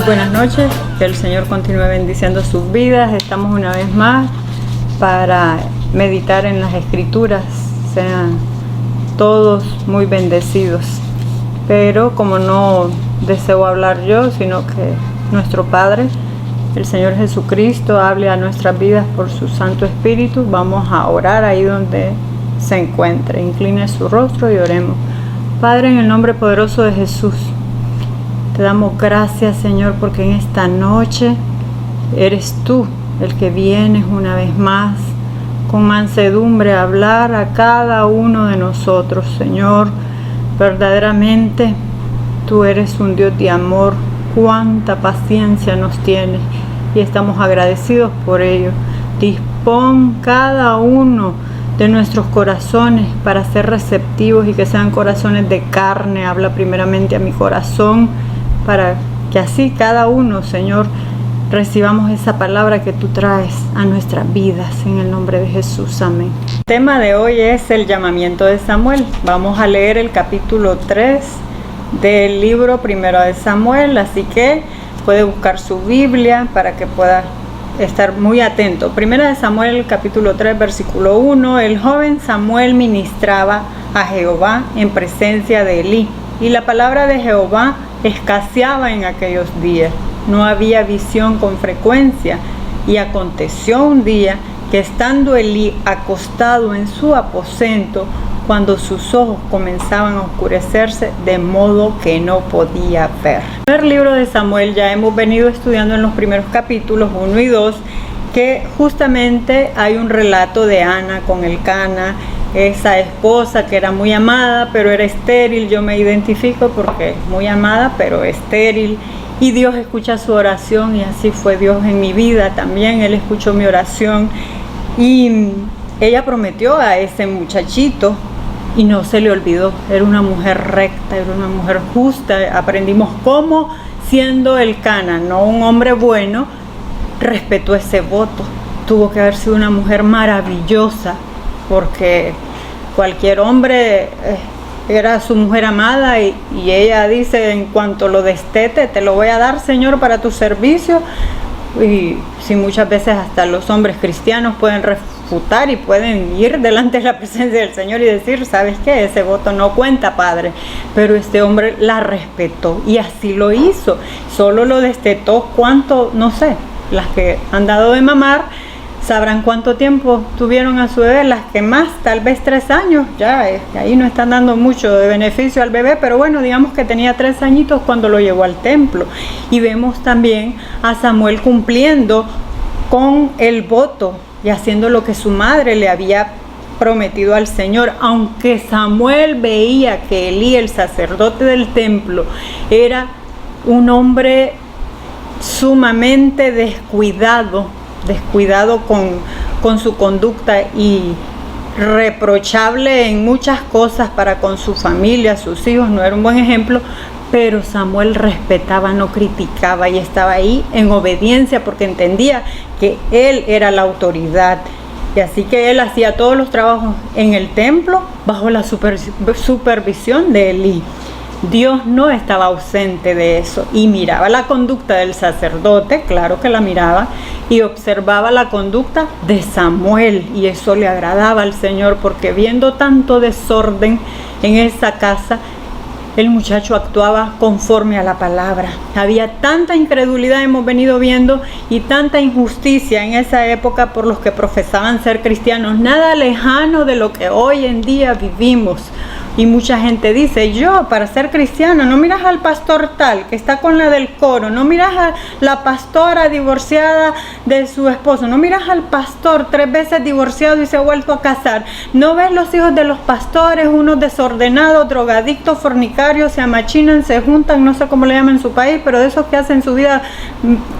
buenas noches, que el Señor continúe bendiciendo sus vidas. Estamos una vez más para meditar en las Escrituras. Sean todos muy bendecidos. Pero como no deseo hablar yo, sino que nuestro Padre, el Señor Jesucristo, hable a nuestras vidas por su Santo Espíritu, vamos a orar ahí donde se encuentre. Incline su rostro y oremos. Padre, en el nombre poderoso de Jesús, te damos gracias, Señor, porque en esta noche eres tú el que vienes una vez más con mansedumbre a hablar a cada uno de nosotros, Señor. Verdaderamente tú eres un Dios de amor. Cuánta paciencia nos tienes y estamos agradecidos por ello. Dispón cada uno de nuestros corazones para ser receptivos y que sean corazones de carne. Habla primeramente a mi corazón para que así cada uno, Señor, recibamos esa palabra que tú traes a nuestras vidas, en el nombre de Jesús, amén. El tema de hoy es el llamamiento de Samuel. Vamos a leer el capítulo 3 del libro primero de Samuel, así que puede buscar su Biblia para que pueda estar muy atento. Primera de Samuel, capítulo 3, versículo 1. El joven Samuel ministraba a Jehová en presencia de Elí, y la palabra de Jehová escaseaba en aquellos días. No había visión con frecuencia, y aconteció un día que estando Elí acostado en su aposento, cuando sus ojos comenzaban a oscurecerse de modo que no podía ver. En el primer libro de Samuel ya hemos venido estudiando en los primeros capítulos 1 y 2 que justamente hay un relato de Ana con Elcana, esa esposa que era muy amada pero era estéril. Yo me identifico porque muy amada pero estéril, y Dios escucha su oración, y así fue Dios en mi vida también. Él escuchó mi oración y ella prometió a ese muchachito y no se le olvidó. Era una mujer recta, era una mujer justa. Aprendimos cómo, siendo Elcana no un hombre bueno, respetó ese voto. Tuvo que haber sido una mujer maravillosa, porque cualquier hombre era su mujer amada, y ella dice: en cuanto lo destete, te lo voy a dar, Señor, para tu servicio. Y si muchas veces hasta los hombres cristianos pueden refutar y pueden ir delante de la presencia del Señor y decir: ¿sabes qué? Ese voto no cuenta, Padre. Pero este hombre la respetó y así lo hizo. Solo lo destetó, ¿cuánto? No sé. Las que han dado de mamar sabrán cuánto tiempo tuvieron a su bebé. Las que más, tal vez 3 años. Ya ahí no están dando mucho de beneficio al bebé, pero bueno, digamos que tenía 3 añitos cuando lo llevó al templo. Y vemos también a Samuel cumpliendo con el voto y haciendo lo que su madre le había prometido al Señor. Aunque Samuel veía que Elí, el sacerdote del templo, era un hombre sumamente descuidado con su conducta y reprochable en muchas cosas para con su familia, sus hijos, no era un buen ejemplo, pero Samuel respetaba, no criticaba, y estaba ahí en obediencia porque entendía que él era la autoridad. Y así que él hacía todos los trabajos en el templo bajo la supervisión de Elí. Dios no estaba ausente de eso, y miraba la conducta del sacerdote, claro que la miraba, y observaba la conducta de Samuel, y eso le agradaba al Señor, porque viendo tanto desorden en esa casa, el muchacho actuaba conforme a la palabra. Había tanta incredulidad, hemos venido viendo, y tanta injusticia en esa época por los que profesaban ser cristianos, nada lejano de lo que hoy en día vivimos. Y mucha gente dice: yo, para ser cristiano, no miras al pastor tal que está con la del coro, no miras a la pastora divorciada de su esposo, no miras al pastor 3 veces divorciado y se ha vuelto a casar, no ves los hijos de los pastores, unos desordenados, drogadictos, fornicarios, se amachinan, se juntan, no sé cómo le llaman en su país, pero de esos que hacen su vida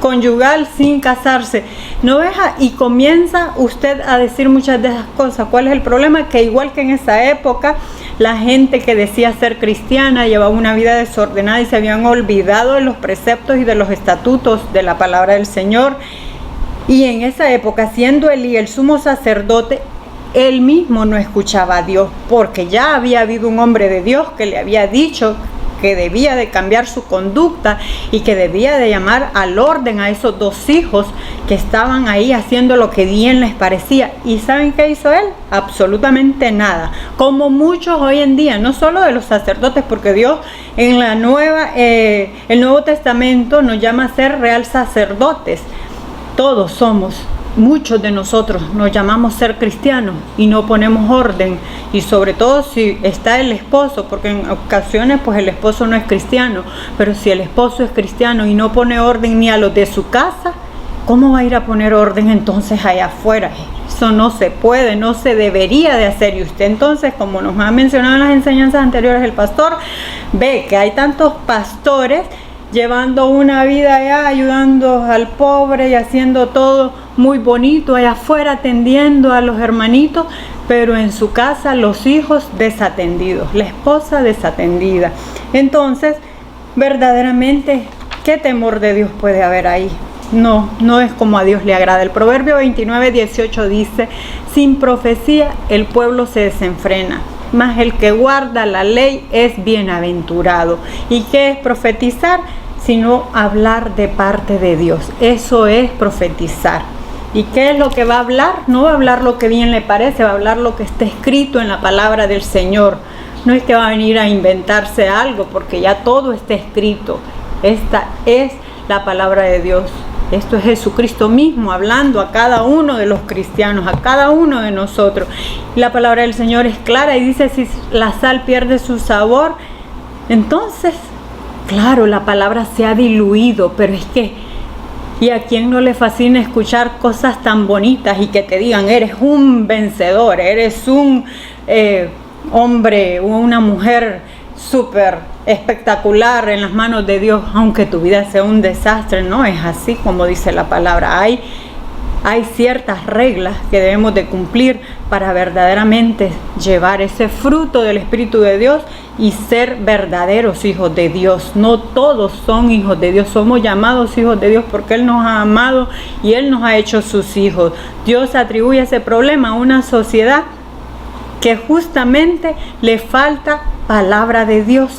conyugal sin casarse. No ves y comienza usted a decir muchas de esas cosas. ¿Cuál es el problema? Que igual que en esa época, la gente que decía ser cristiana llevaba una vida desordenada y se habían olvidado de los preceptos y de los estatutos de la palabra del Señor. Y en esa época, siendo Elí el sumo sacerdote, él mismo no escuchaba a Dios, porque ya había habido un hombre de Dios que le había dicho que debía de cambiar su conducta y que debía de llamar al orden a esos 2 hijos que estaban ahí haciendo lo que bien les parecía. ¿Y saben qué hizo él? Absolutamente nada. Como muchos hoy en día, no solo de los sacerdotes, porque Dios en el Nuevo Testamento nos llama a ser real sacerdotes. Todos somos, muchos de nosotros nos llamamos ser cristianos y no ponemos orden, y sobre todo si está el esposo, porque en ocasiones pues el esposo no es cristiano, pero si el esposo es cristiano y no pone orden ni a los de su casa, ¿cómo va a ir a poner orden entonces allá afuera? Eso no se puede, no se debería de hacer. Y usted entonces, como nos ha mencionado en las enseñanzas anteriores el pastor, ve que hay tantos pastores llevando una vida allá, ayudando al pobre y haciendo todo muy bonito allá afuera, atendiendo a los hermanitos, pero en su casa los hijos desatendidos, la esposa desatendida. Entonces, verdaderamente, ¿qué temor de Dios puede haber ahí? No es como a Dios le agrada. El Proverbio 29:18 dice: sin profecía el pueblo se desenfrena, mas el que guarda la ley es bienaventurado. ¿Y qué es profetizar? Sino hablar de parte de Dios. Eso es profetizar. ¿Y qué es lo que va a hablar? No va a hablar lo que bien le parece, va a hablar lo que está escrito en la palabra del Señor. No es que va a venir a inventarse algo, porque ya todo está escrito. Esta es la palabra de Dios. Esto es Jesucristo mismo hablando a cada uno de los cristianos, a cada uno de nosotros. La palabra del Señor es clara y dice: si la sal pierde su sabor, entonces, claro, la palabra se ha diluido, pero es que, ¿y a quién no le fascina escuchar cosas tan bonitas y que te digan: eres un vencedor, eres un hombre o una mujer súper espectacular en las manos de Dios, aunque tu vida sea un desastre? No es así como dice la palabra. Hay ciertas reglas que debemos de cumplir para verdaderamente llevar ese fruto del Espíritu de Dios y ser verdaderos hijos de Dios. No todos son hijos de Dios, somos llamados hijos de Dios porque Él nos ha amado y Él nos ha hecho sus hijos. Dios atribuye ese problema a una sociedad que justamente le falta palabra de Dios.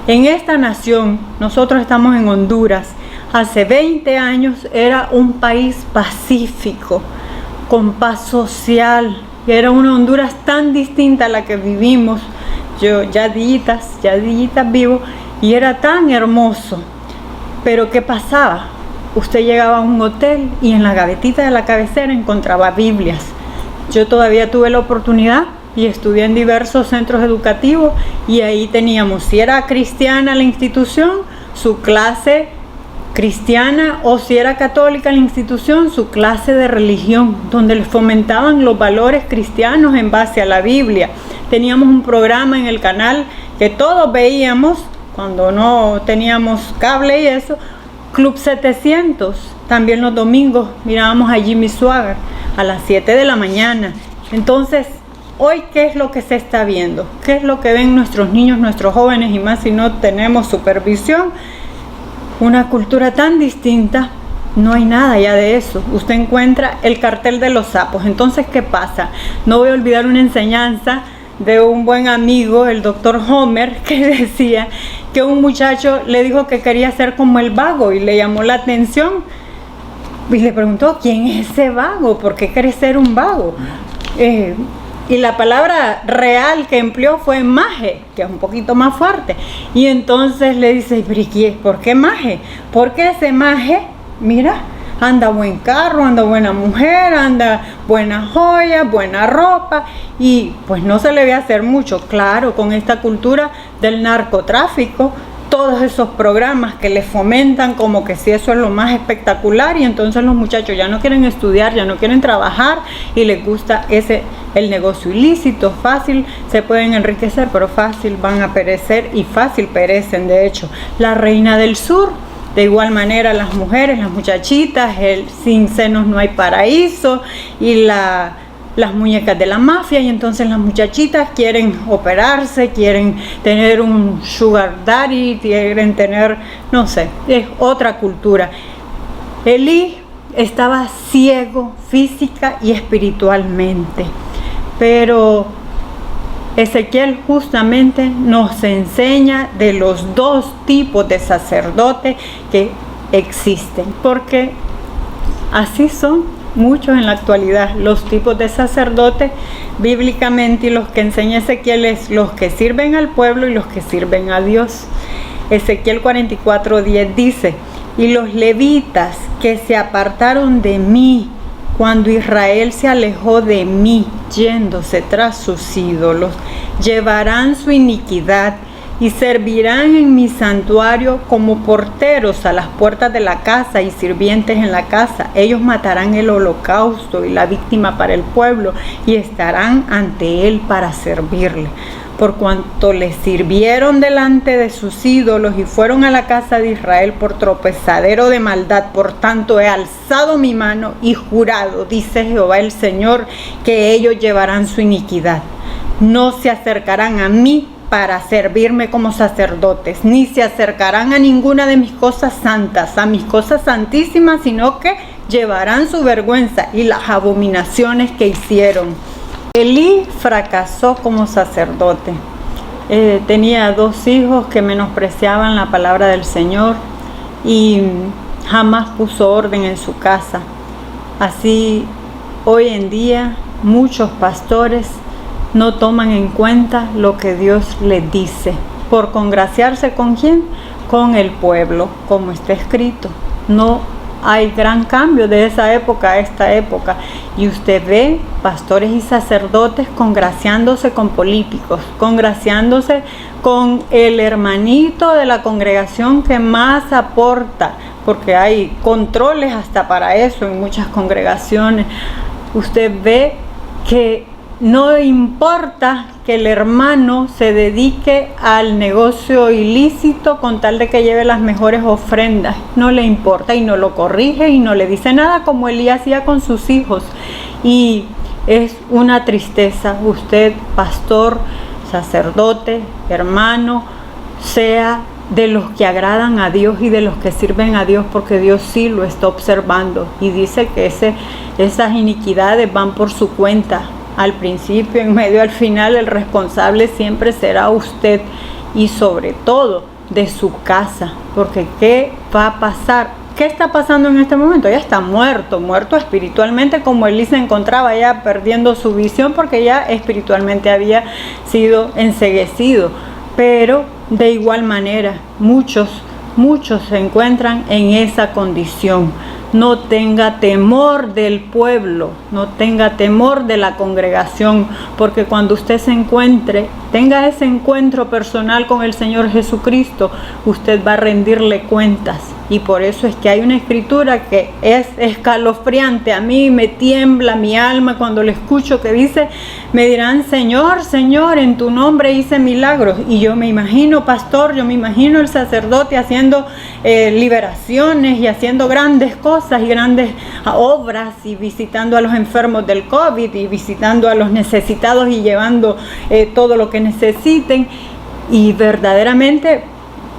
En esta nación, nosotros estamos en Honduras, hace 20 años era un país pacífico, con paz social, era una Honduras tan distinta a la que vivimos, yo ya días vivo, y era tan hermoso. Pero ¿qué pasaba? Usted llegaba a un hotel y en la gavetita de la cabecera encontraba Biblias. Yo todavía tuve la oportunidad y estudié en diversos centros educativos, y ahí teníamos, si era cristiana la institución, su clase cristiana, o si era católica la institución, su clase de religión, donde les fomentaban los valores cristianos en base a la Biblia. Teníamos un programa en el canal que todos veíamos cuando no teníamos cable y eso, Club 700. También los domingos mirábamos a Jimmy Swaggart a las 7 de la mañana. Entonces, hoy, ¿qué es lo que se está viendo? ¿Qué es lo que ven nuestros niños, nuestros jóvenes, y más si no tenemos supervisión? Una cultura tan distinta. No hay nada ya de eso. Usted encuentra el cartel de los sapos. Entonces, ¿qué pasa? No voy a olvidar una enseñanza de un buen amigo, el doctor Homer, que decía que un muchacho le dijo que quería ser como el vago y le llamó la atención y le preguntó: ¿quién es ese vago? ¿Por qué quiere ser un vago? Y la palabra real que empleó fue maje, que es un poquito más fuerte. Y entonces le dice: ¿por qué maje? Porque ese maje, mira, anda buen carro, anda buena mujer, anda buena joya, buena ropa, y pues no se le ve hacer mucho. Claro, con esta cultura del narcotráfico, todos esos programas que les fomentan como que si eso es lo más espectacular, y entonces los muchachos ya no quieren estudiar, ya no quieren trabajar, y les gusta el negocio ilícito. Fácil se pueden enriquecer, pero fácil van a perecer, y fácil perecen. De hecho, la reina del sur, de igual manera, las mujeres, las muchachitas, el sin senos no hay paraíso, y las muñecas de la mafia, y entonces las muchachitas quieren operarse, quieren tener un sugar daddy, quieren tener, no sé, es otra cultura. Elí estaba ciego física y espiritualmente, pero Ezequiel justamente nos enseña de los dos tipos de sacerdotes que existen, porque así son muchos en la actualidad los tipos de sacerdotes bíblicamente, y los que enseña Ezequiel es los que sirven al pueblo y los que sirven a Dios. Ezequiel 44:10 dice: y los levitas que se apartaron de mí cuando Israel se alejó de mí, yéndose tras sus ídolos, llevarán su iniquidad y servirán en mi santuario como porteros a las puertas de la casa y sirvientes en la casa. Ellos matarán el holocausto y la víctima para el pueblo y estarán ante él para servirle. Por cuanto les sirvieron delante de sus ídolos y fueron a la casa de Israel por tropezadero de maldad, por tanto he alzado mi mano y jurado, dice Jehová el Señor, que ellos llevarán su iniquidad. No se acercarán a mí para servirme como sacerdotes, ni se acercarán a ninguna de mis cosas santas, a mis cosas santísimas, sino que llevarán su vergüenza y las abominaciones que hicieron. Elí fracasó como sacerdote. Tenía 2 hijos que menospreciaban la palabra del Señor y jamás puso orden en su casa. Así, hoy en día, muchos pastores no toman en cuenta lo que Dios les dice, por congraciarse ¿con quién? Con el pueblo, como está escrito. No hay gran cambio de esa época a esta época, y usted ve pastores y sacerdotes congraciándose con políticos, congraciándose con el hermanito de la congregación que más aporta, porque hay controles hasta para eso en muchas congregaciones. Usted ve que no importa que el hermano se dedique al negocio ilícito con tal de que lleve las mejores ofrendas, no le importa y no lo corrige y no le dice nada, como Elías hacía con sus hijos. Y es una tristeza. Usted, pastor, sacerdote, hermano, sea de los que agradan a Dios y de los que sirven a Dios, porque Dios sí lo está observando y dice que esas iniquidades van por su cuenta. Al principio, en medio, al final, el responsable siempre será usted, y sobre todo de su casa, porque ¿qué va a pasar? ¿Qué está pasando en este momento? Ya está muerto espiritualmente, como Elí se encontraba ya perdiendo su visión, porque ya espiritualmente había sido enceguecido. Pero de igual manera, muchos se encuentran en esa condición. No tenga temor del pueblo, no tenga temor de la congregación, porque cuando usted tenga ese encuentro personal con el Señor Jesucristo, usted va a rendirle cuentas. Y por eso es que hay una escritura que es escalofriante. A mí me tiembla mi alma cuando le escucho, que dice: me dirán, Señor, Señor, en tu nombre hice milagros. Y yo me imagino, pastor, yo me imagino el sacerdote haciendo liberaciones y haciendo grandes cosas y grandes obras, y visitando a los enfermos del COVID y visitando a los necesitados y llevando todo lo que necesiten, y verdaderamente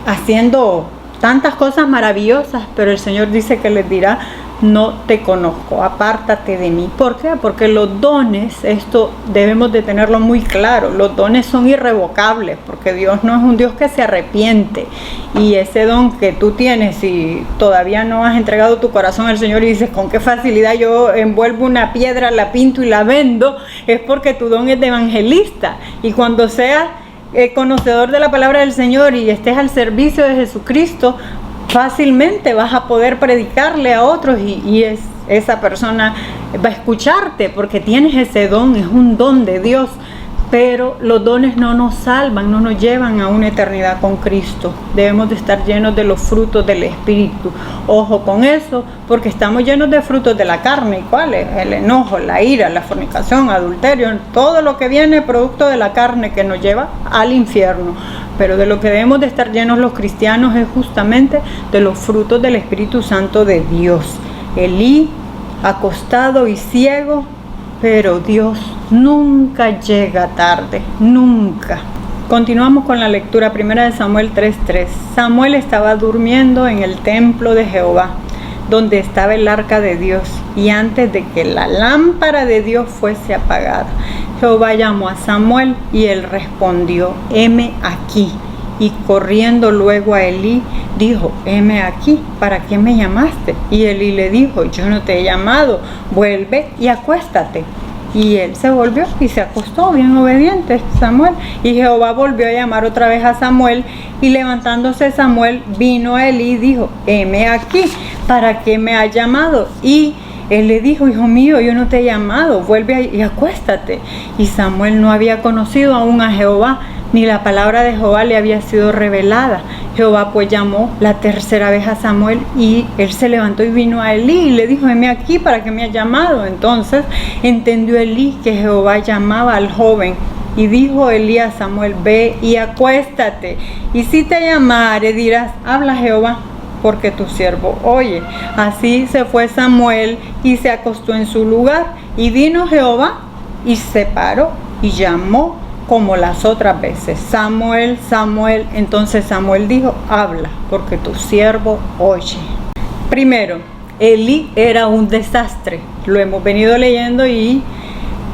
haciendo tantas cosas maravillosas. Pero el Señor dice que les dirá: no te conozco, apártate de mí. ¿Por qué? Porque los dones, esto debemos de tenerlo muy claro, los dones son irrevocables, porque Dios no es un Dios que se arrepiente. Y ese don que tú tienes, si todavía no has entregado tu corazón al Señor y dices: con qué facilidad yo envuelvo una piedra, la pinto y la vendo, es porque tu don es de evangelista. Y cuando seas conocedor de la palabra del Señor y estés al servicio de Jesucristo, fácilmente vas a poder predicarle a otros, y esa persona va a escucharte, porque tienes ese don, es un don de Dios. Pero los dones no nos salvan, no nos llevan a una eternidad con Cristo. Debemos de estar llenos de los frutos del Espíritu. Ojo con eso, porque estamos llenos de frutos de la carne. ¿Y cuáles? El enojo, la ira, la fornicación, adulterio, todo lo que viene producto de la carne, que nos lleva al infierno. Pero de lo que debemos de estar llenos los cristianos es justamente de los frutos del Espíritu Santo de Dios. Elí, acostado y ciego, pero Dios nunca llega tarde, nunca. Continuamos con la lectura. 1 Samuel 3:3. Samuel estaba durmiendo en el templo de Jehová, donde estaba el arca de Dios, y antes de que la lámpara de Dios fuese apagada. Jehová llamó a Samuel y él respondió: heme aquí. Y corriendo luego a Elí, dijo: heme aquí, ¿para qué me llamaste? Y Elí le dijo: yo no te he llamado, vuelve y acuéstate. Y él se volvió y se acostó, bien obediente Samuel. Y Jehová volvió a llamar otra vez a Samuel, y levantándose Samuel vino a Elí y dijo: heme aquí, ¿para qué me has llamado? Y él le dijo: hijo mío, yo no te he llamado, vuelve y acuéstate. Y Samuel no había conocido aún a Jehová, ni la palabra de Jehová le había sido revelada. Jehová pues llamó la tercera vez a Samuel, y él se levantó y vino a Elí y le dijo: heme aquí, ¿para qué me has llamado? Entonces entendió Elí que Jehová llamaba al joven. Y dijo Elí a Samuel: ve y acuéstate, y si te llamare dirás: habla Jehová, porque tu siervo oye. Así se fue Samuel y se acostó en su lugar. Y vino Jehová y se paró y llamó como las otras veces: Samuel, Samuel. Entonces Samuel dijo: habla, porque tu siervo oye. Primero, Elí era un desastre. Lo hemos venido leyendo, y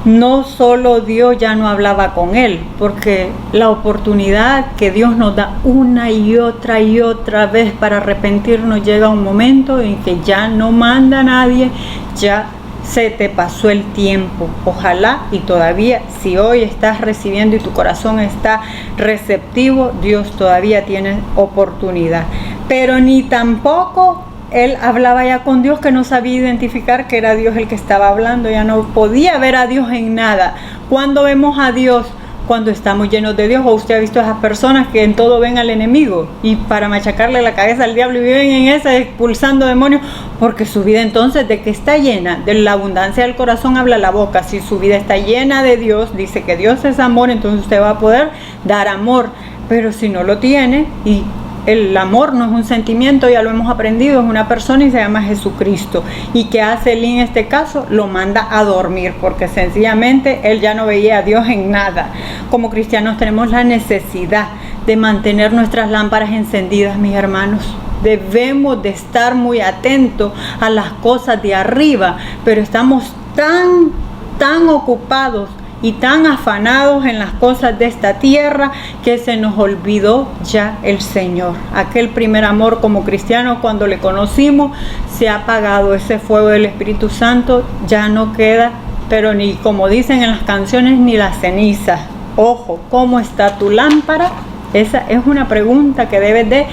no solo Dios ya no hablaba con él, porque la oportunidad que Dios nos da una y otra vez para arrepentirnos, llega un momento en que ya no manda a nadie, ya se te pasó el tiempo. Ojalá y todavía, si hoy estás recibiendo y tu corazón está receptivo, Dios todavía tiene oportunidad. Pero ni tampoco él hablaba ya con Dios, que no sabía identificar que era Dios el que estaba hablando. Ya no podía ver a Dios en nada. ¿Cuándo vemos a Dios? Cuando estamos llenos de Dios. O usted ha visto a esas personas que en todo ven al enemigo, y para machacarle la cabeza al diablo, y viven en esa expulsando demonios, porque su vida entonces, ¿de qué está llena? De la abundancia del corazón habla la boca. Si su vida está llena de Dios, dice que Dios es amor, entonces usted va a poder dar amor. Pero si no lo tiene, y el amor no es un sentimiento, ya lo hemos aprendido, es una persona y se llama Jesucristo. ¿Y qué hace él en este caso? Lo manda a dormir, porque sencillamente él ya no veía a Dios en nada. Como cristianos tenemos la necesidad de mantener nuestras lámparas encendidas, mis hermanos. Debemos de estar muy atentos a las cosas de arriba, pero estamos tan ocupados y tan afanados en las cosas de esta tierra que se nos olvidó ya el Señor. Aquel primer amor como cristianos, cuando le conocimos, se ha apagado. Ese fuego del Espíritu Santo ya no queda, pero ni, como dicen en las canciones, ni la ceniza. Ojo, ¿cómo está tu lámpara? Esa es una pregunta que debes de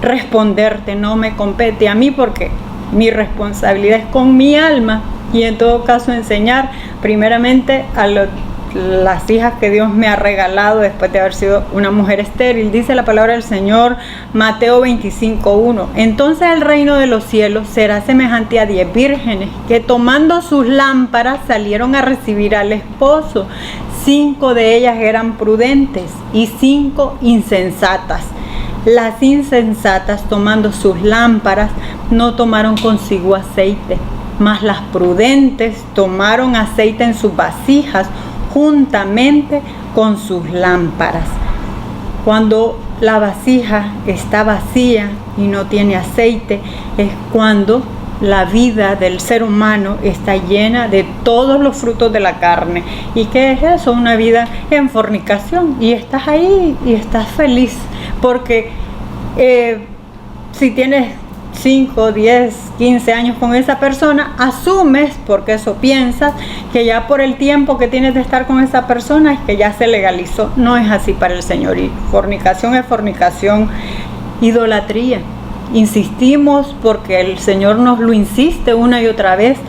responderte. No me compete a mí, porque mi responsabilidad es con mi alma, y en todo caso enseñar primeramente a las hijas que Dios me ha regalado después de haber sido una mujer estéril. Dice la palabra del Señor, Mateo 25:1: entonces el reino de los cielos será semejante a 10 vírgenes que, tomando sus lámparas, salieron a recibir al esposo. 5 de ellas eran prudentes y 5 insensatas. Las insensatas, tomando sus lámparas, no tomaron consigo aceite, mas las prudentes tomaron aceite en sus vasijas juntamente con sus lámparas. Cuando la vasija está vacía y no tiene aceite, es cuando la vida del ser humano está llena de todos los frutos de la carne. ¿Y qué es eso? Una vida en fornicación. Y estás ahí y estás feliz, porque si tienes 5, 10, 15 años con esa persona, asumes, porque eso piensas, que ya por el tiempo que tienes de estar con esa persona es que ya se legalizó. No es así para el Señor. Y fornicación es fornicación. Idolatría, insistimos porque el Señor nos lo insiste una y otra vez.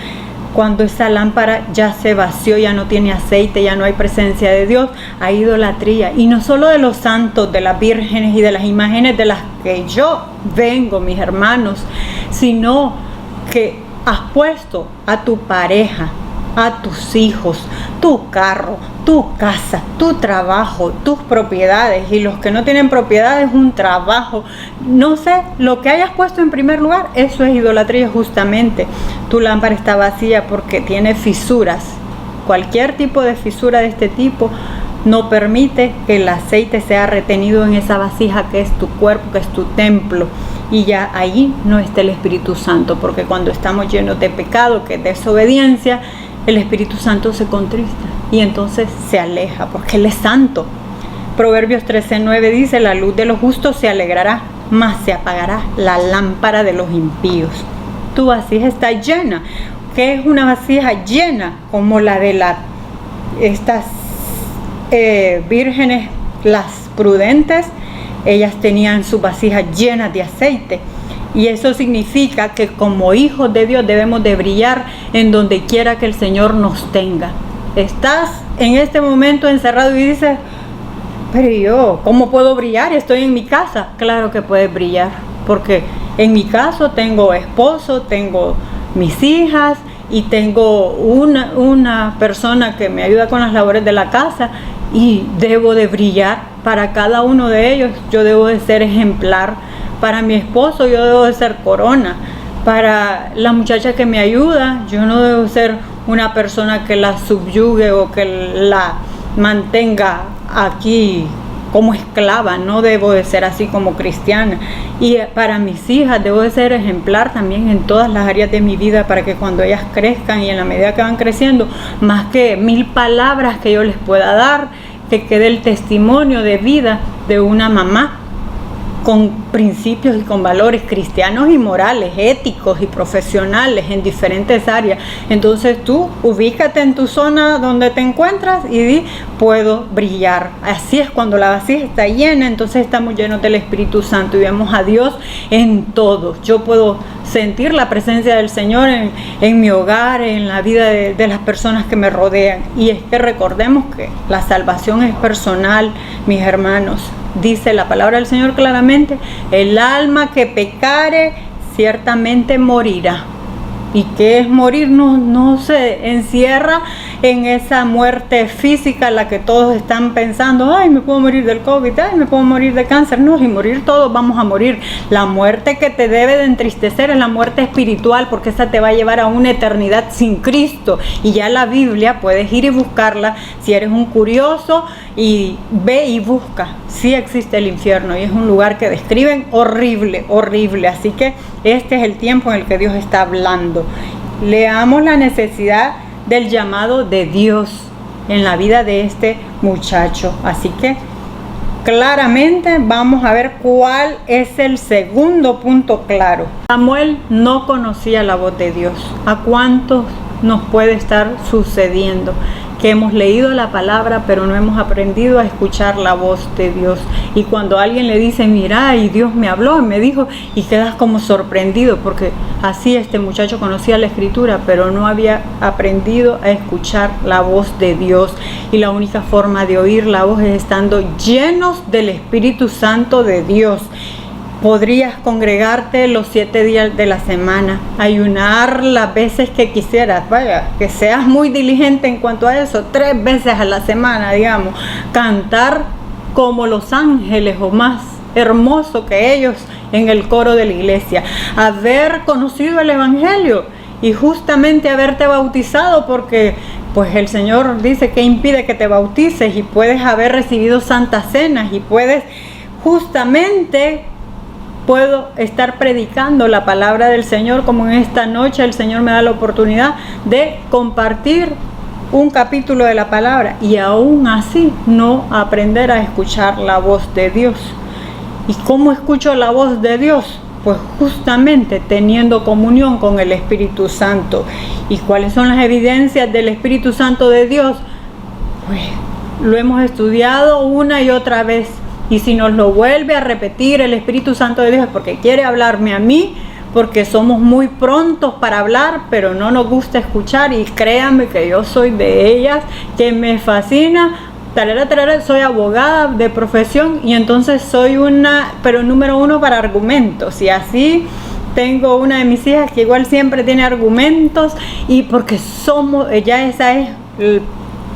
Cuando esa lámpara ya se vació, ya no tiene aceite, ya no hay presencia de Dios, hay idolatría. Y no solo de los santos, de las vírgenes y de las imágenes de las que yo vengo, mis hermanos, sino que has puesto a tu pareja, a tus hijos, tu carro, tu casa, tu trabajo, tus propiedades. Y los que no tienen propiedades, un trabajo, no sé, lo que hayas puesto en primer lugar, eso es idolatría. Justamente tu lámpara está vacía porque tiene fisuras. Cualquier tipo de fisura de este tipo no permite que el aceite sea retenido en esa vasija que es tu cuerpo, que es tu templo. Y ya allí no está el Espíritu Santo, porque cuando estamos llenos de pecado, que es desobediencia, el Espíritu Santo se contrista y entonces se aleja porque Él es santo. Proverbios 13:9 dice: la luz de los justos se alegrará, mas se apagará la lámpara de los impíos. Tu vasija está llena. ¿Qué es una vasija llena? Como la de estas vírgenes, las prudentes. Ellas tenían sus vasijas llenas de aceite. Y eso significa que como hijos de Dios debemos de brillar en donde quiera que el Señor nos tenga. Estás en este momento encerrado y dices: pero yo, ¿cómo puedo brillar? Estoy en mi casa. Claro que puedes brillar, porque en mi caso tengo esposo, tengo mis hijas y tengo una persona que me ayuda con las labores de la casa, y debo de brillar para cada uno de ellos. Yo debo de ser ejemplar. Para mi esposo yo debo de ser corona. Para la muchacha que me ayuda, yo no debo ser una persona que la subyugue o que la mantenga aquí como esclava. No debo de ser así como cristiana. Y para mis hijas debo de ser ejemplar también en todas las áreas de mi vida, para que cuando ellas crezcan y en la medida que van creciendo, más que 1000 palabras que yo les pueda dar, que quede el testimonio de vida de una mamá con principios y con valores cristianos y morales, éticos y profesionales en diferentes áreas. Entonces tú ubícate en tu zona donde te encuentras y di: puedo brillar. Así es, cuando la vasija está llena, entonces estamos llenos del Espíritu Santo y vemos a Dios en todo. Yo puedo sentir la presencia del Señor en mi hogar, en la vida de las personas que me rodean. Y es que recordemos que la salvación es personal, mis hermanos. Dice la palabra del Señor claramente: el alma que pecare ciertamente morirá. ¿Y qué es morir? No se encierra en esa muerte física en la que todos están pensando: ay, me puedo morir del COVID, ay, me puedo morir de cáncer. No, y morir todos vamos a morir. La muerte que te debe de entristecer es la muerte espiritual, porque esa te va a llevar a una eternidad sin Cristo. Y ya la Biblia puedes ir y buscarla si eres un curioso, y ve y busca. Sí existe el infierno y es un lugar que describen horrible, horrible. Así que este es el tiempo en el que Dios está hablando. Leamos la necesidad del llamado de Dios en la vida de este muchacho. Así que claramente vamos a ver cuál es el segundo punto claro. Samuel no conocía la voz de Dios. ¿A cuántos nos puede estar sucediendo? Que hemos leído la palabra, pero no hemos aprendido a escuchar la voz de Dios. Y cuando alguien le dice: mira, y Dios me habló, me dijo, y quedas como sorprendido, porque así este muchacho conocía la Escritura, pero no había aprendido a escuchar la voz de Dios. Y la única forma de oír la voz es estando llenos del Espíritu Santo de Dios. Podrías congregarte los 7 días de la semana, ayunar las veces que quisieras, vaya, que seas muy diligente en cuanto a eso, 3 veces a la semana, digamos, cantar como los ángeles o más hermoso que ellos en el coro de la iglesia, haber conocido el Evangelio y justamente haberte bautizado, porque pues el Señor dice que impide que te bautices, y puedes haber recibido santas cenas y puedes justamente... Puedo estar predicando la palabra del Señor, como en esta noche el Señor me da la oportunidad de compartir un capítulo de la palabra, y aún así no aprender a escuchar la voz de Dios. ¿Y cómo escucho la voz de Dios? Pues justamente teniendo comunión con el Espíritu Santo. ¿Y cuáles son las evidencias del Espíritu Santo de Dios? Pues lo hemos estudiado una y otra vez. Y si nos lo vuelve a repetir el Espíritu Santo de Dios, es porque quiere hablarme a mí, porque somos muy prontos para hablar, pero no nos gusta escuchar. Y créanme que yo soy de ellas, que me fascina. Soy abogada de profesión, y entonces soy pero número 1 para argumentos. Y así tengo una de mis hijas que igual siempre tiene argumentos, y porque ya esa es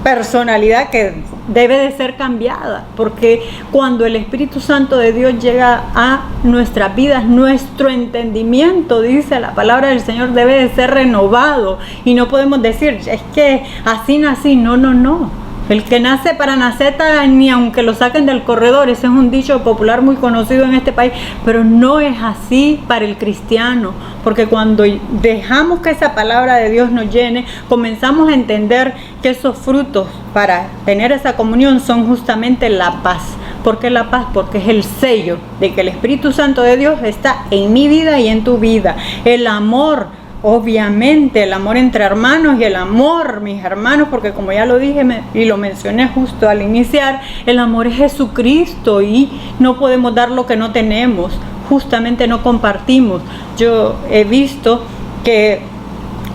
personalidad que debe de ser cambiada, porque cuando el Espíritu Santo de Dios llega a nuestras vidas, nuestro entendimiento, dice la palabra del Señor, debe de ser renovado, y no podemos decir: es que así nací. No. El que nace para naceta, ni aunque lo saquen del corredor. Ese es un dicho popular muy conocido en este país, pero no es así para el cristiano, porque cuando dejamos que esa palabra de Dios nos llene, comenzamos a entender que esos frutos para tener esa comunión son justamente la paz. ¿Por qué la paz? Porque es el sello de que el Espíritu Santo de Dios está en mi vida y en tu vida. El amor, obviamente, el amor entre hermanos y el amor, mis hermanos, porque como ya lo dije y lo mencioné justo al iniciar, el amor es Jesucristo y no podemos dar lo que no tenemos, justamente no compartimos. Yo he visto que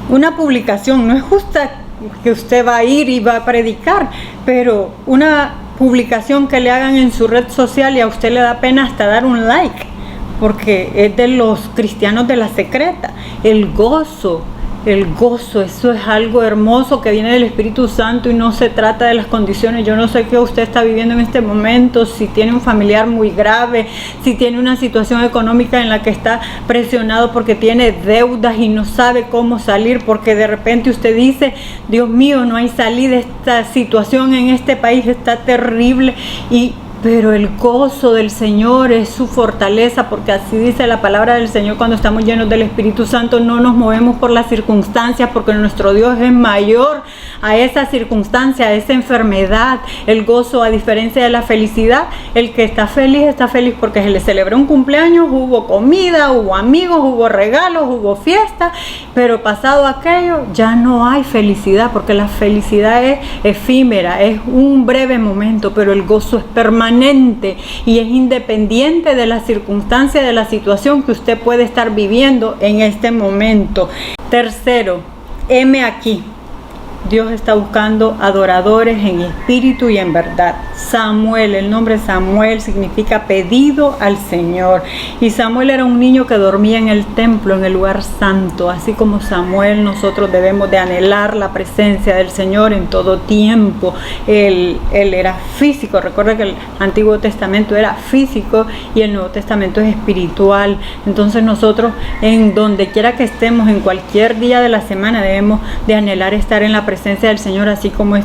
una publicación no es justa que usted va a ir y va a predicar, pero una publicación que le hagan en su red social y a usted le da pena hasta dar un like, porque es de los cristianos de la secreta. El gozo, eso es algo hermoso que viene del Espíritu Santo y no se trata de las condiciones. Yo no sé qué usted está viviendo en este momento, si tiene un familiar muy grave, si tiene una situación económica en la que está presionado porque tiene deudas y no sabe cómo salir, porque de repente usted dice, Dios mío, no hay salida, esta situación en este país está terrible, pero el gozo del Señor es su fortaleza, porque así dice la palabra del Señor: cuando estamos llenos del Espíritu Santo no nos movemos por las circunstancias, porque nuestro Dios es mayor a esa circunstancia, a esa enfermedad. El gozo, a diferencia de la felicidad, el que está feliz porque se le celebró un cumpleaños, hubo comida, hubo amigos, hubo regalos, hubo fiesta, pero pasado aquello ya no hay felicidad, porque la felicidad es efímera, es un breve momento, pero el gozo es permanente y es independiente de la circunstancia, de la situación que usted puede estar viviendo en este momento. Tercero, heme aquí. Dios está buscando adoradores en espíritu y en verdad. Samuel, el nombre Samuel significa pedido al Señor. Y Samuel era un niño que dormía en el templo, en el lugar santo. Así como Samuel, nosotros debemos de anhelar la presencia del Señor en todo tiempo. Él era físico. Recuerda que el Antiguo Testamento era físico y el Nuevo Testamento es espiritual. Entonces nosotros, en donde quiera que estemos, en cualquier día de la semana, debemos de anhelar estar en la presencia del Señor, así como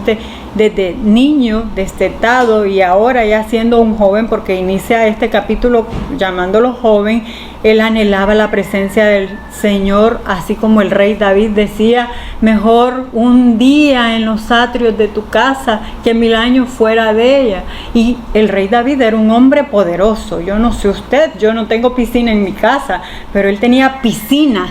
desde niño, destetado, y ahora ya siendo un joven, porque inicia este capítulo llamándolo joven. Él anhelaba la presencia del Señor, así como el rey David decía: mejor un día en los atrios de tu casa que 1000 años fuera de ella. Y el rey David era un hombre poderoso. Yo no sé usted, yo no tengo piscina en mi casa, pero él tenía piscinas.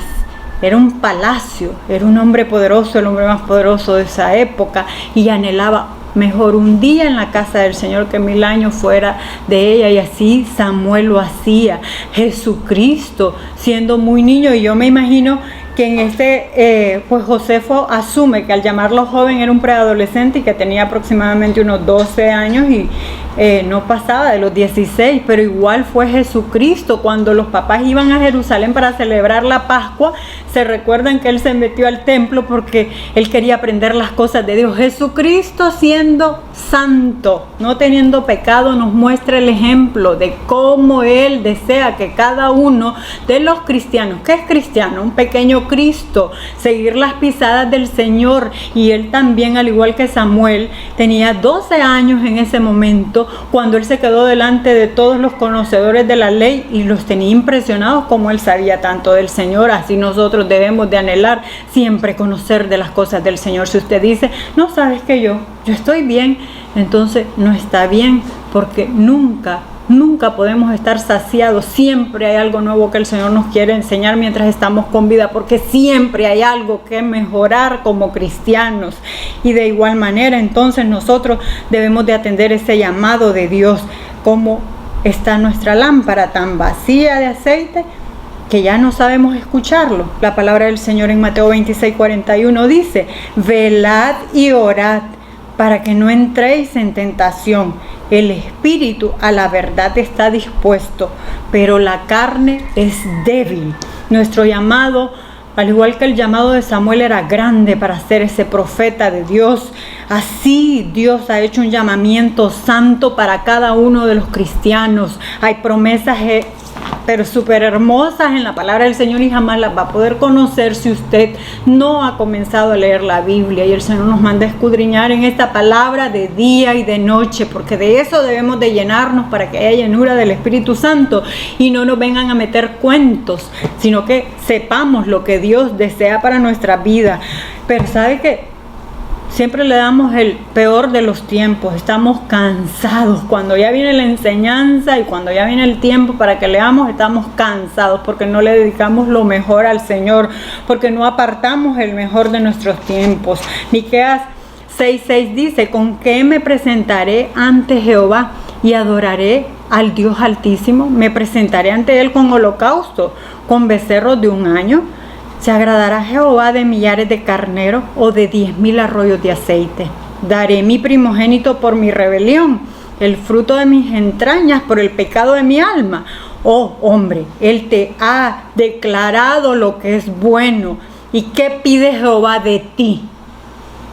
Era un palacio, era un hombre poderoso, el hombre más poderoso de esa época, y anhelaba mejor un día en la casa del Señor que 1000 años fuera de ella. Y así Samuel lo hacía. Jesucristo, siendo muy niño, y yo me imagino que en pues Josefo asume que al llamarlo joven era un preadolescente y que tenía aproximadamente unos 12 años y no pasaba de los 16, pero igual fue Jesucristo. Cuando los papás iban a Jerusalén para celebrar la Pascua, se recuerdan que él se metió al templo porque él quería aprender las cosas de Dios. Jesucristo, siendo santo, no teniendo pecado, nos muestra el ejemplo de cómo él desea que cada uno de los cristianos, ¿qué es cristiano? Un pequeño Cristo, seguir las pisadas del Señor. Y él también, al igual que Samuel, tenía 12 años en ese momento, cuando él se quedó delante de todos los conocedores de la ley y los tenía impresionados como él sabía tanto del Señor. Así nosotros debemos de anhelar siempre conocer de las cosas del Señor. Si usted dice: no, sabes que yo estoy bien, entonces no está bien, porque nunca podemos estar saciados. Siempre hay algo nuevo que el Señor nos quiere enseñar mientras estamos con vida, porque siempre hay algo que mejorar como cristianos. Y de igual manera, entonces nosotros debemos de atender ese llamado de Dios. Como está nuestra lámpara tan vacía de aceite que ya no sabemos escucharlo. La palabra del Señor en Mateo 26:41 dice: velad y orad para que no entréis en tentación. El espíritu a la verdad está dispuesto, pero la carne es débil. Nuestro llamado, al igual que el llamado de Samuel, era grande para ser ese profeta de Dios. Así Dios ha hecho un llamamiento santo para cada uno de los cristianos. Hay promesas pero súper hermosas en la palabra del Señor, y jamás las va a poder conocer si usted no ha comenzado a leer la Biblia. Y el Señor nos manda a escudriñar en esta palabra de día y de noche, porque de eso debemos de llenarnos para que haya llenura del Espíritu Santo y no nos vengan a meter cuentos, sino que sepamos lo que Dios desea para nuestra vida. Pero ¿sabe qué? Siempre le damos el peor de los tiempos, estamos cansados. Cuando ya viene la enseñanza y cuando ya viene el tiempo para que leamos, estamos cansados porque no le dedicamos lo mejor al Señor, porque no apartamos el mejor de nuestros tiempos. Miqueas 6:6 dice: ¿con qué me presentaré ante Jehová y adoraré al Dios Altísimo? Me presentaré ante Él con holocausto, con becerros de un año. ¿Se agradará Jehová de millares de carneros o de 10,000 arroyos de aceite? Daré mi primogénito por mi rebelión, el fruto de mis entrañas por el pecado de mi alma. Oh hombre, Él te ha declarado lo que es bueno. ¿Y qué pide Jehová de ti?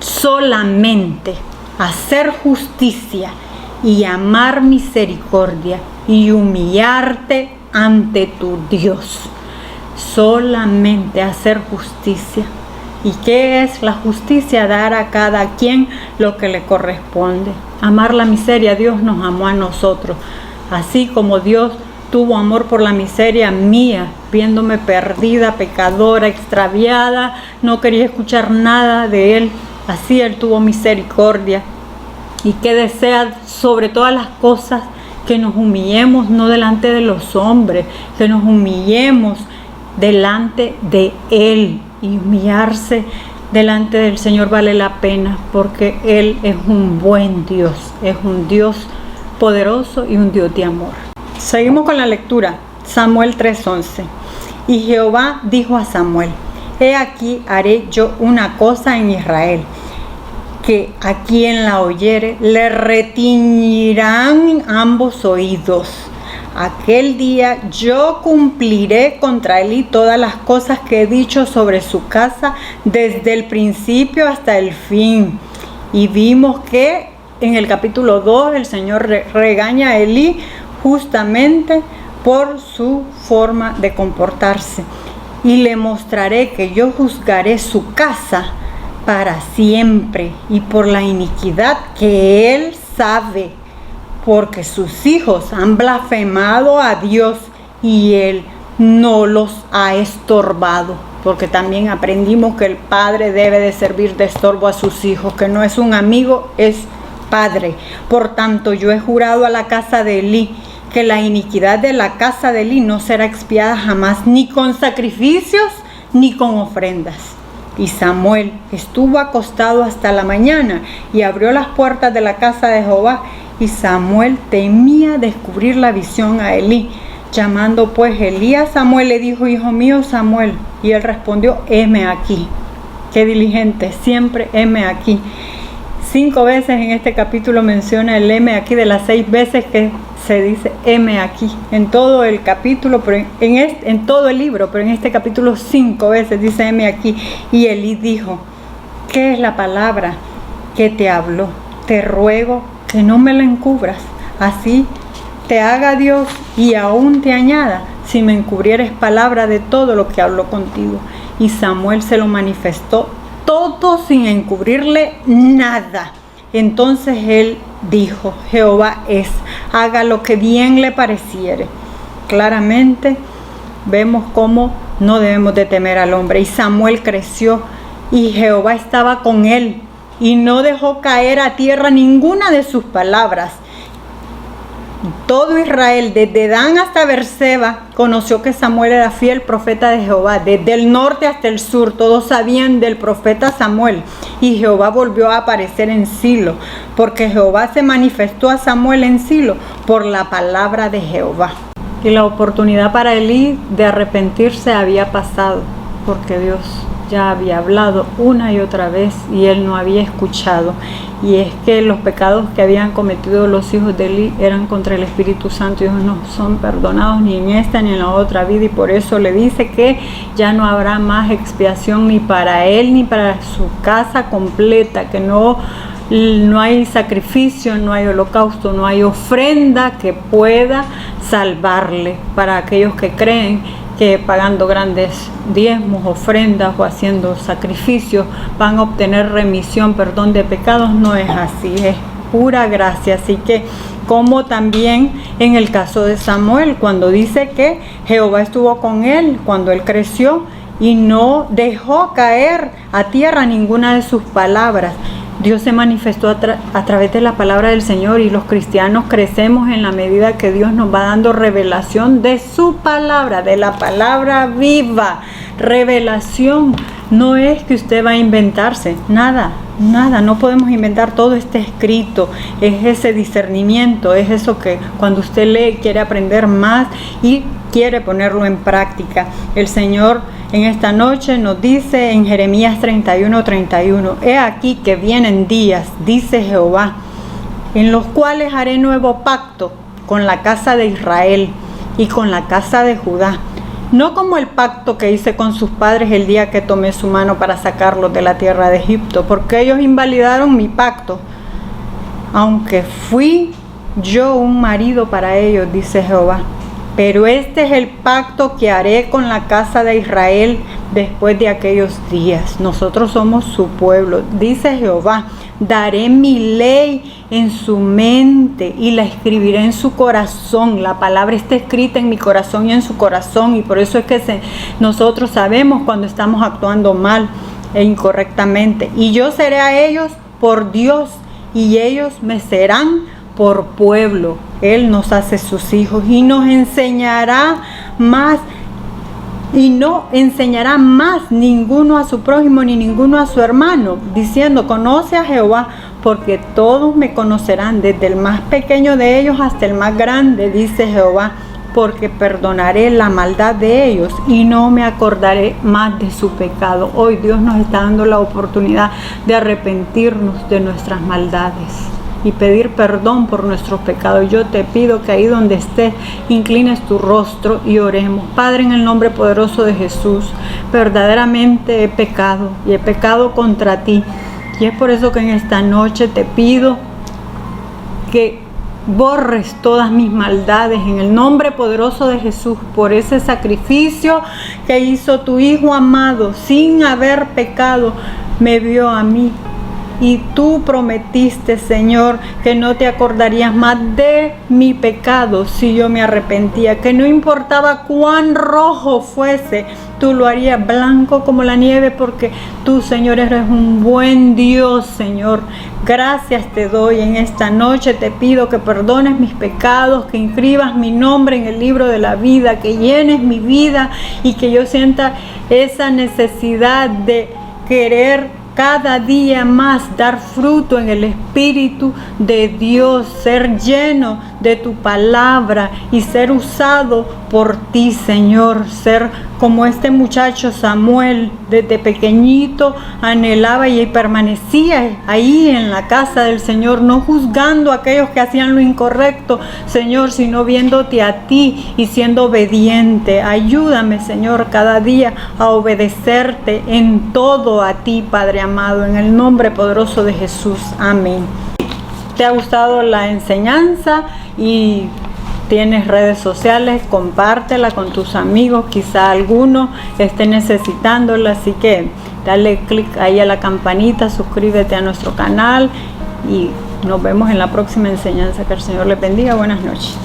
Solamente hacer justicia y amar misericordia y humillarte ante tu Dios. Solamente hacer justicia. ¿Y qué es la justicia? Dar a cada quien lo que le corresponde. Amar la miseria. Dios nos amó a nosotros, así como Dios tuvo amor por la miseria mía, viéndome perdida, pecadora, extraviada, no quería escuchar nada de Él. Así Él tuvo misericordia. Y que desea sobre todas las cosas que nos humillemos, no delante de los hombres, que nos humillemos delante de Él. Y humillarse delante del Señor vale la pena, porque Él es un buen Dios, es un Dios poderoso y un Dios de amor. Seguimos con la lectura. Samuel 3:11. Y Jehová dijo a Samuel: he aquí haré yo una cosa en Israel, que a quien la oyere le retiñirán ambos oídos. Aquel día yo cumpliré contra él y todas las cosas que he dicho sobre su casa desde el principio hasta el fin. Y vimos que en el capítulo 2 el Señor regaña a Elí justamente por su forma de comportarse. Y le mostraré que yo juzgaré su casa para siempre y por la iniquidad que él sabe, porque sus hijos han blasfemado a Dios y Él no los ha estorbado. Porque también aprendimos que el padre debe de servir de estorbo a sus hijos, que no es un amigo, es padre. Por tanto, yo he jurado a la casa de Elí que la iniquidad de la casa de Elí no será expiada jamás, ni con sacrificios ni con ofrendas. Y Samuel estuvo acostado hasta la mañana y abrió las puertas de la casa de Jehová. Y Samuel temía descubrir la visión a Elí. Llamando pues Elí a Samuel, le dijo: hijo mío Samuel. Y él respondió: heme aquí. Qué diligente, siempre heme aquí. 5 veces en este capítulo menciona el heme aquí, de las 6 veces que se dice heme aquí. En todo el capítulo, pero en todo el libro, pero en este capítulo 5 veces dice heme aquí. Y Elí dijo: ¿qué es la palabra que te habló? Te ruego que no me la encubras, así te haga Dios y aún te añada, si me encubrieres palabra de todo lo que habló contigo. Y Samuel se lo manifestó todo sin encubrirle nada. Entonces él dijo: Jehová es, haga lo que bien le pareciere. Claramente vemos cómo no debemos de temer al hombre. Y Samuel creció y Jehová estaba con él, y no dejó caer a tierra ninguna de sus palabras. Todo Israel, desde Dan hasta Berseba, conoció que Samuel era fiel profeta de Jehová. Desde el norte hasta el sur, todos sabían del profeta Samuel. Y Jehová volvió a aparecer en Silo, porque Jehová se manifestó a Samuel en Silo por la palabra de Jehová. Y la oportunidad para Elí de arrepentirse había pasado, porque Dios ya había hablado una y otra vez y él no había escuchado. Y es que los pecados que habían cometido los hijos de Elí eran contra el Espíritu Santo, y ellos no son perdonados ni en esta ni en la otra vida. Y por eso le dice que ya no habrá más expiación ni para él ni para su casa completa, que no No hay sacrificio, no hay holocausto, no hay ofrenda que pueda salvarle. Para aquellos que creen que pagando grandes diezmos, ofrendas o haciendo sacrificios van a obtener remisión, perdón de pecados, no es así, es pura gracia. Así que, como también en el caso de Samuel, cuando dice que Jehová estuvo con él cuando él creció y no dejó caer a tierra ninguna de sus palabras. Dios se manifestó a través de la palabra del Señor, y los cristianos crecemos en la medida que Dios nos va dando revelación de su palabra, de la palabra viva. Revelación no es que usted va a inventarse, nada, no podemos inventar, todo está escrito. Es ese discernimiento, es eso que cuando usted lee quiere aprender más y quiere ponerlo en práctica. El Señor en esta noche nos dice en Jeremías 31:31, he aquí que vienen días, dice Jehová, en los cuales haré nuevo pacto con la casa de Israel y con la casa de Judá, no como el pacto que hice con sus padres el día que tomé su mano para sacarlos de la tierra de Egipto, porque ellos invalidaron mi pacto, aunque fui yo un marido para ellos, dice Jehová. Pero este es el pacto que haré con la casa de Israel después de aquellos días. Nosotros somos su pueblo, dice Jehová. Daré mi ley en su mente y la escribiré en su corazón. La palabra está escrita en mi corazón y en su corazón, y por eso es que nosotros sabemos cuando estamos actuando mal e incorrectamente. Y yo seré a ellos por Dios, y ellos me serán por pueblo. Él nos hace sus hijos y nos enseñará más, y no enseñará más ninguno a su prójimo ni ninguno a su hermano, diciendo, conoce a Jehová, porque todos me conocerán, desde el más pequeño de ellos hasta el más grande, dice Jehová, porque perdonaré la maldad de ellos y no me acordaré más de su pecado. Hoy Dios nos está dando la oportunidad de arrepentirnos de nuestras maldades y pedir perdón por nuestros pecados. Yo te pido que ahí donde estés, inclines tu rostro y oremos. Padre, en el nombre poderoso de Jesús, verdaderamente he pecado y he pecado contra ti. Y es por eso que en esta noche te pido que borres todas mis maldades en el nombre poderoso de Jesús, por ese sacrificio que hizo tu Hijo amado, sin haber pecado, me vio a mí. Y tú prometiste, Señor, que no te acordarías más de mi pecado si yo me arrepentía, que no importaba cuán rojo fuese, tú lo harías blanco como la nieve, porque tú, Señor, eres un buen Dios, Señor. Gracias te doy en esta noche. Te pido que perdones mis pecados, que inscribas mi nombre en el libro de la vida, que llenes mi vida y que yo sienta esa necesidad de querer cada día más dar fruto en el Espíritu de Dios, ser lleno de tu palabra y ser usado por ti, Señor. Ser como este muchacho Samuel, desde pequeñito anhelaba y permanecía ahí en la casa del Señor, no juzgando a aquellos que hacían lo incorrecto, Señor, sino viéndote a ti y siendo obediente. Ayúdame, Señor, cada día a obedecerte en todo a ti, Padre amado, en el nombre poderoso de Jesús. Amén. ¿Te ha gustado la enseñanza y tienes redes sociales? Compártela con tus amigos, quizá alguno esté necesitándola, así que dale clic ahí a la campanita, suscríbete a nuestro canal y nos vemos en la próxima enseñanza. Que el Señor les bendiga. Buenas noches.